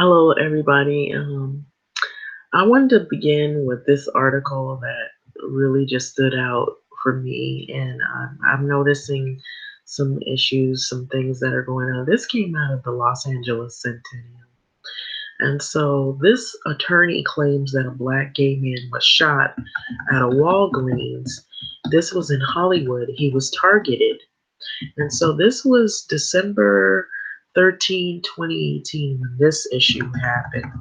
Hello, everybody. I wanted to begin with this article that really just stood out for me, and I'm noticing some issues, some things that are going on. This came out of the Los Angeles Centennial. And so this attorney claims that a black gay man was shot at a Walgreens. This was in Hollywood. He was targeted. And so this was December 13, 2018, when this issue happened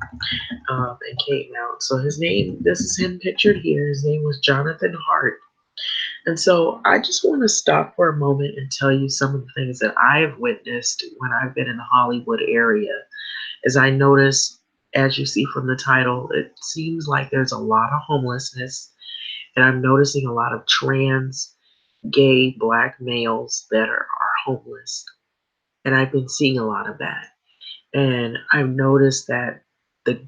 and came out. So his name, this is him pictured here. His name was Jonathan Hart. And so I just want to stop for a moment and tell you some of the things that I have witnessed when I've been in the Hollywood area. As I notice, as you see from the title, it seems like there's a lot of homelessness, and I'm noticing a lot of trans, gay, black males that are homeless. And I've been seeing a lot of that. And I've noticed that the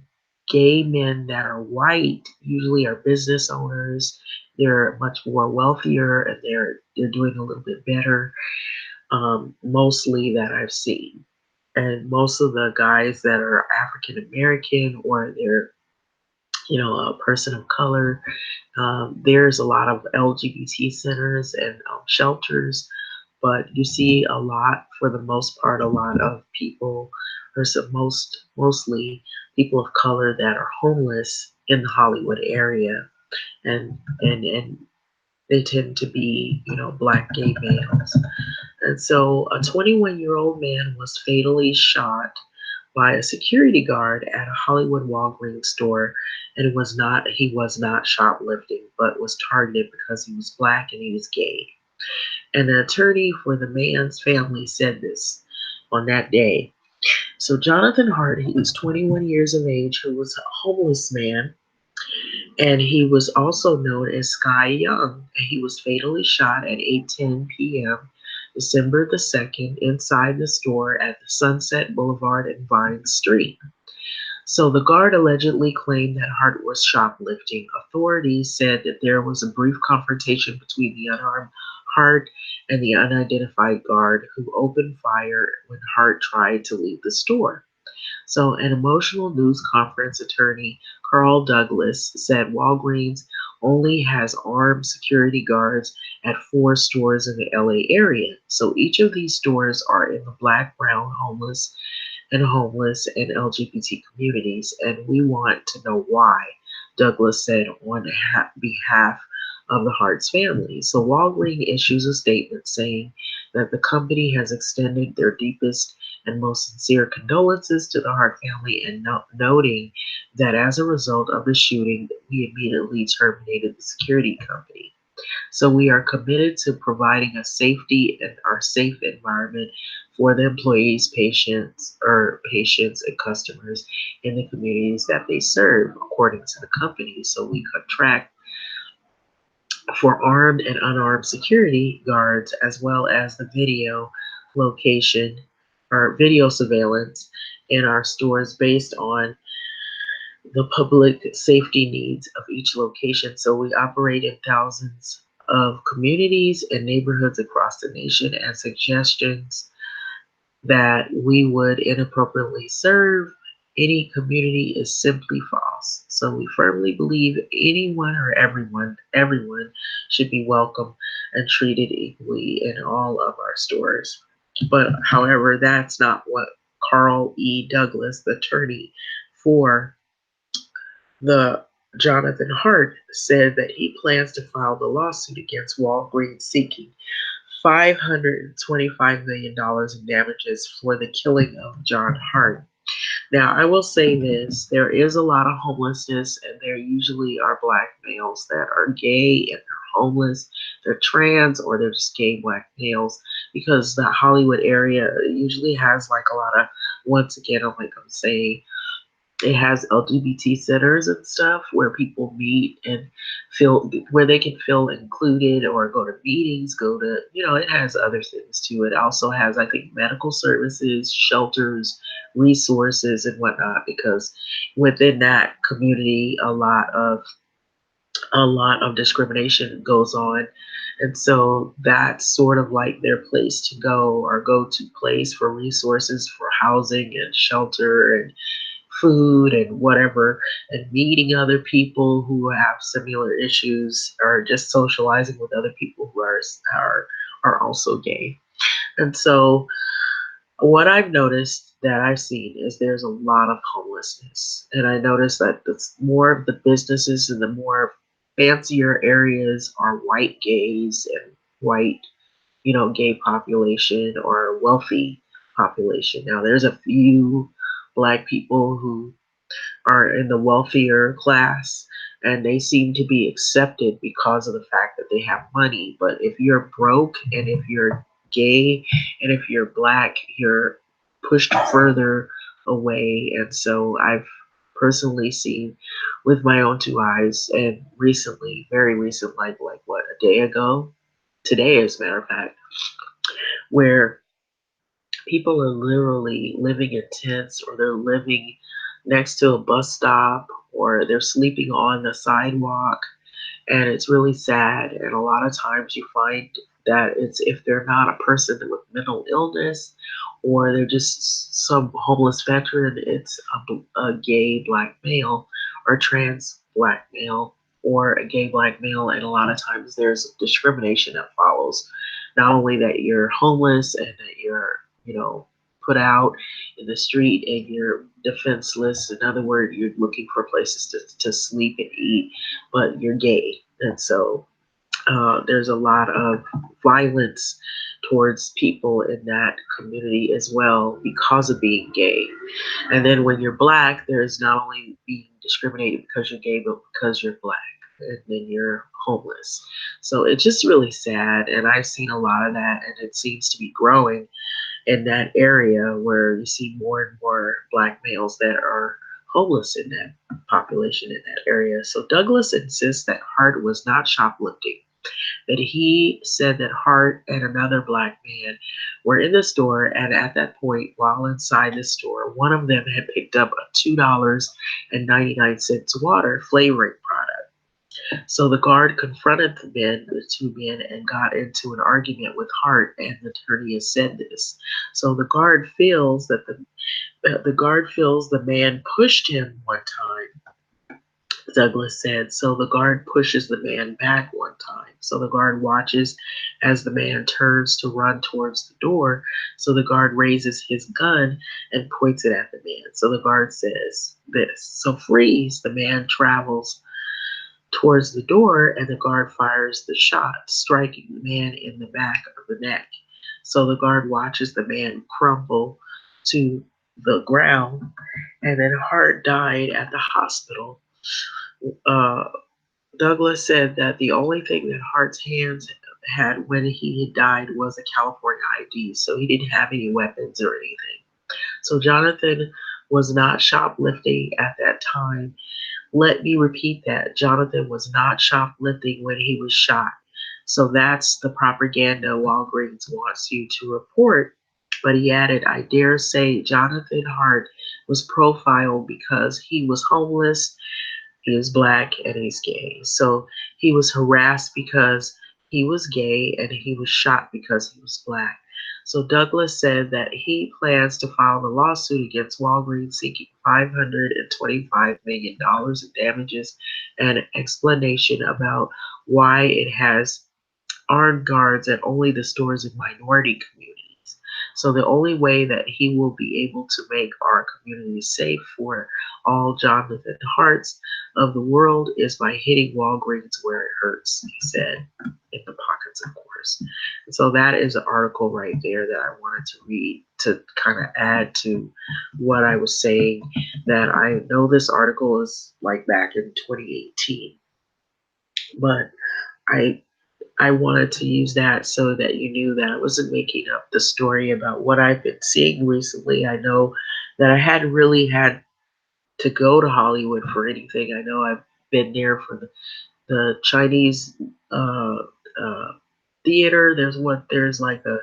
gay men that are white usually are business owners. They're much more wealthier and they're doing a little bit better, mostly that I've seen. And most of the guys that are African American or they're a person of color, there's a lot of LGBT centers and shelters, but you see a lot, for the most part, a lot of people, or mostly people of color that are homeless in the Hollywood area, and they tend to be, black gay males. And so a 21-year-old man was fatally shot by a security guard at a Hollywood Walgreens store, and he was not shoplifting, but was targeted because he was black and he was gay. And the attorney for the man's family said this on that day. So Jonathan Hart, he was 21 years of age, who was a homeless man, and he was also known as Sky Young. And he was fatally shot at 8:10 p.m. December the 2nd inside the store at the Sunset Boulevard and Vine Street. So the guard allegedly claimed that Hart was shoplifting. Authorities said that there was a brief confrontation between the unarmed Hart and the unidentified guard, who opened fire when Hart tried to leave the store. So, an emotional news conference attorney, Carl Douglas, said Walgreens only has armed security guards at 4 stores in the LA area. So, each of these stores are in the black, brown, homeless, and LGBT communities, and we want to know why, Douglas said on behalf of the Hart's family. So Walgreens issues a statement saying that the company has extended their deepest and most sincere condolences to the Hart family, and noting that as a result of the shooting, we immediately terminated the security company. So we are committed to providing a safety and our safe environment for the employees, patients and customers in the communities that they serve, according to the company. So we contract for armed and unarmed security guards, as well as the location video surveillance in our stores based on the public safety needs of each location. So we operate in thousands of communities and neighborhoods across the nation, and suggestions that we would inappropriately serve any community is simply false. So we firmly believe anyone or everyone should be welcome and treated equally in all of our stores. But however, that's not what Carl E. Douglas, the attorney for the Jonathan Hart, said that he plans to file the lawsuit against Walgreens seeking $525 million in damages for the killing of John Hart. Now, I will say this, there is a lot of homelessness, and there usually are black males that are gay and they're homeless, they're trans, or they're just gay black males, because the Hollywood area usually has like a lot of, once again, like I'm saying, it has LGBT centers and stuff where people meet and feel where they can feel included or go to meetings, it has other things too. It also has, I think, medical services, shelters, resources, and whatnot, because within that community, a lot of discrimination goes on. And so that's sort of like their place to go, or go to place for resources for housing and shelter and food and whatever, and meeting other people who have similar issues, or just socializing with other people who are also gay. And so what I've noticed that I've seen is there's a lot of homelessness. And I noticed that it's more of the businesses and the more fancier areas are white gays and white, gay population or wealthy population. Now there's a few black people who are in the wealthier class, and they seem to be accepted because of the fact that they have money. But if you're broke and if you're gay and if you're black, you're pushed further away. And so I've personally seen with my own two eyes, and recently, very recent, like what, a day ago, today as a matter of fact, where people are literally living in tents, or they're living next to a bus stop, or they're sleeping on the sidewalk, and it's really sad. And a lot of times you find that it's, if they're not a person with mental illness, or they're just some homeless veteran, it's a gay black male or trans black male or a gay black male. And a lot of times there's discrimination that follows, not only that you're homeless and that you're, put out in the street and you're defenseless. In other words, you're looking for places to sleep and eat, but you're gay. And so there's a lot of violence towards people in that community as well because of being gay. And then when you're black, there's not only being discriminated because you're gay, but because you're black. And then you're homeless. So it's just really sad. And I've seen a lot of that, and it seems to be growing in that area where you see more and more black males that are homeless in that population in that area. So Douglas insists that Hart was not shoplifting, that he said that Hart and another black man were in the store, and at that point, while inside the store, one of them had picked up a $2.99 water flavoring product. So the guard confronted the two men, and got into an argument with Hart, and the attorney has said this. So the guard feels the man pushed him one time, Douglas said. So the guard pushes the man back one time. So the guard watches as the man turns to run towards the door. So the guard raises his gun and points it at the man. So the guard says this. So freeze, the man travels towards the door, and the guard fires the shot, striking the man in the back of the neck. So the guard watches the man crumple to the ground, and then Hart died at the hospital. Uh, Douglas said that the only thing that Hart's hands had when he had died was a California ID, so he didn't have any weapons or anything. So Jonathan was not shoplifting at that time. Let me repeat that. Jonathan was not shoplifting when he was shot. So that's the propaganda Walgreens wants you to report. But he added, I dare say Jonathan Hart was profiled because he was homeless, he is black, and he's gay. So he was harassed because he was gay, and he was shot because he was black. So Douglas said that he plans to file a lawsuit against Walgreens seeking $525 million dollars in damages and explanation about why it has armed guards at only the stores in minority communities. So the only way that he will be able to make our community safe for all Jonathan Harts of the world is by hitting Walgreens where it hurts, he said, in the pockets, of course. And so that is an article right there that I wanted to read to kind of add to what I was saying, that I know this article is like back in 2018, but I I wanted to use that so that you knew that I wasn't making up the story about what I've been seeing recently. I know that I hadn't really had to go to Hollywood for anything. I know I've been there for the Chinese uh, uh, theater. There's like the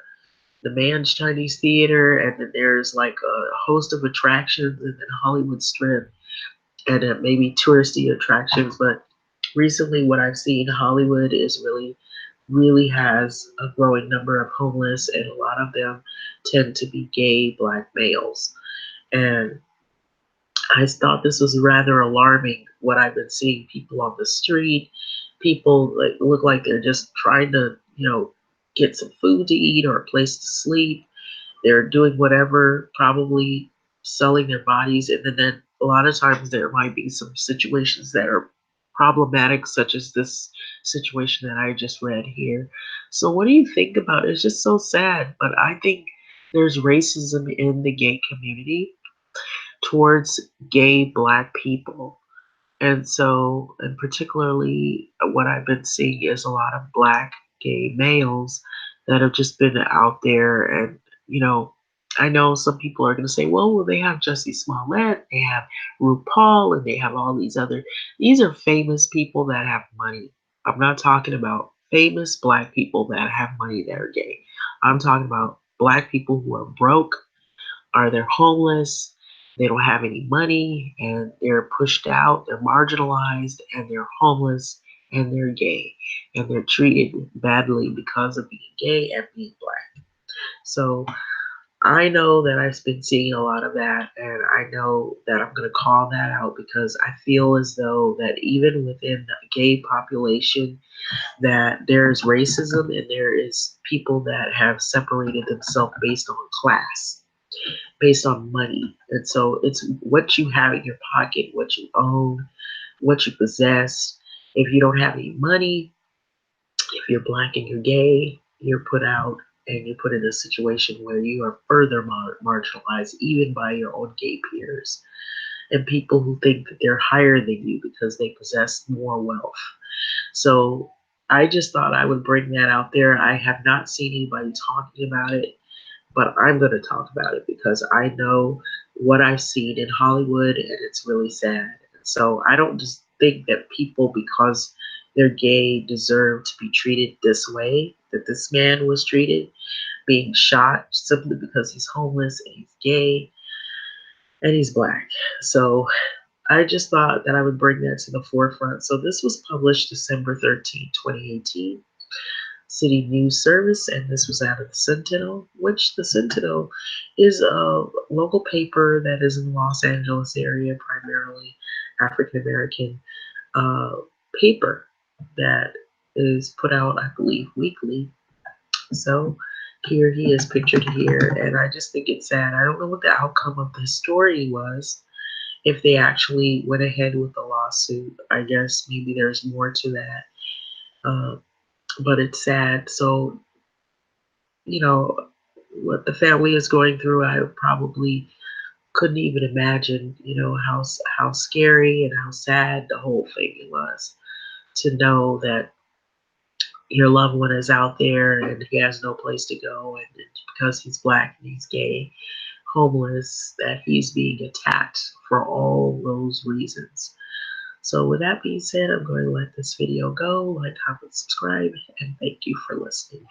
Man's Chinese Theater, and then there's like a host of attractions, and then Hollywood Strip, and maybe touristy attractions. But recently, what I've seen, Hollywood is really has a growing number of homeless, and a lot of them tend to be gay black males. And I thought this was rather alarming. What I've been seeing, people on the street, people like look like they're just trying to, get some food to eat or a place to sleep. They're doing whatever, probably selling their bodies, and then a lot of times there might be some situations that are problematic, such as this situation that I just read here. So, what do you think about it? It's just so sad, but I think there's racism in the gay community towards gay black people. And so, and particularly what I've been seeing is a lot of black gay males that have just been out there. And, you know, I know some people are going to say, well, they have Jussie Smollett, they have RuPaul, and they have all these are famous people that have money. I'm not talking about famous black people that have money that are gay. I'm talking about black people who are broke, are they're homeless, they don't have any money, and they're pushed out, they're marginalized, and they're homeless, and they're gay, and they're treated badly because of being gay and being black. So I know that I've been seeing a lot of that, and I know that I'm going to call that out because I feel as though that even within the gay population, that there's racism and there is people that have separated themselves based on class, based on money. And so it's what you have in your pocket, what you own, what you possess. If you don't have any money, if you're black and you're gay, you're put out and you're put in a situation where you are further marginalized, even by your own gay peers and people who think that they're higher than you because they possess more wealth. So I just thought I would bring that out there. I have not seen anybody talking about it, but I'm going to talk about it because I know what I've seen in Hollywood and it's really sad. So I don't just think that people, because they're gay, deserve to be treated this way that this man was treated, being shot simply because he's homeless and he's gay and he's black. So I just thought that I would bring that to the forefront. So this was published December 13th, 2018. City News Service, and this was out of the Sentinel, which the Sentinel is a local paper that is in the Los Angeles area, primarily African American uh, paper that is put out, I believe, weekly. So here he is pictured here, and I just think it's sad. I don't know what the outcome of this story was. If they actually went ahead with the lawsuit, I guess maybe there's more to that. Uh, but it's sad. So you know, what the family is going through, I probably couldn't even imagine, how scary and how sad the whole thing was to know that your loved one is out there and he has no place to go, and because he's black and he's gay, homeless, that he's being attacked for all those reasons. So with that being said, I'm going to let this video go. Like, comment, subscribe, and thank you for listening.